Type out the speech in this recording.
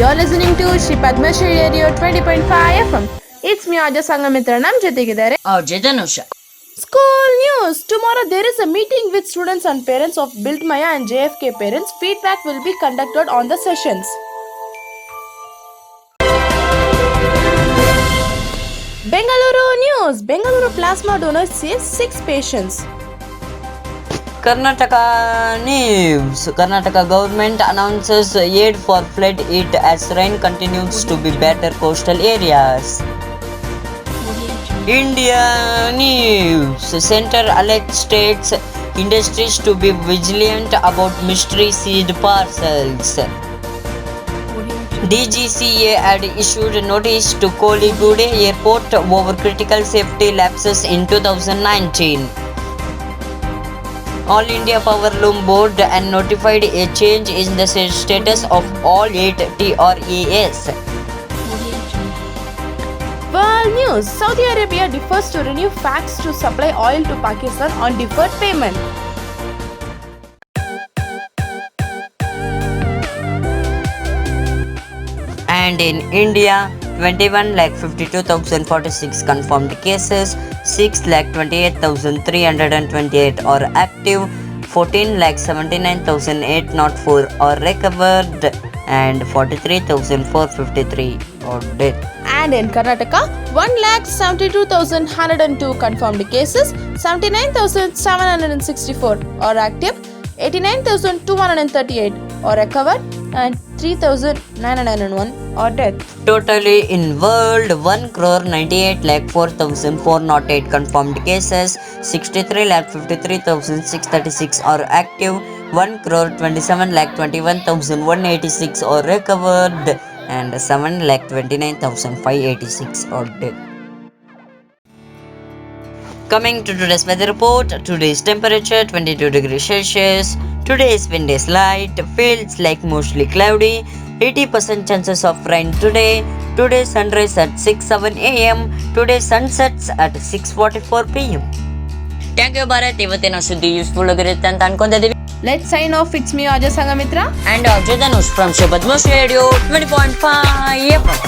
You're listening to Shri PADMASHREE Radio 20.5 FM. It's me, SANGAMITHRA. Nam jotegidare DHANUSH. School news. Tomorrow there is a meeting with students and parents of Build Maya and JFK parents. Feedback will be conducted on the sessions. Bengaluru news. Bengaluru plasma donor saves 6 patients. Karnataka news. Karnataka government announces aid for flood hit as rain continues to be better coastal areas. India news. Center alerts states industries to be vigilant about mystery seed parcels. DGCA had issued notice to KOZHIKODE airport over critical safety lapses in 2019. All India Power Loom Board and notified a change in the status of all 8 TRAs. World news. Saudi Arabia defers to renew facts to supply oil to Pakistan on deferred payment. And in India, 21,52,046 confirmed cases, 6,28,328 are active, 14,79,804 are recovered, and 43,453 are dead. And in Karnataka, 1,72,102 confirmed cases, 79,764 are active, 89,238 are recovered, and 3,901 are dead. Totally in world, 1,98,04,408 confirmed cases, 63,53,636 are active, 1,27,21,186 are recovered, and 7,29,586 are dead. Coming to today's weather report, today's temperature 22 degrees Celsius, today's wind is light, feels like mostly cloudy, 80% chances of rain today, today's sunrise at 6:07 am, today's sunsets at 6:44 pm. Thank you Bharat, ಇವತ್ತಿನ ಸುದ್ದಿ useful ಆಗಿರುತ್ತೆ ಅಂತ ಅನ್ಕೊಂಡಿದ್ದೀವಿ. Let's sign off. It's me, Sangamithra. And DHANUSH from Shri PADMASHREE Radio 20.5 FM.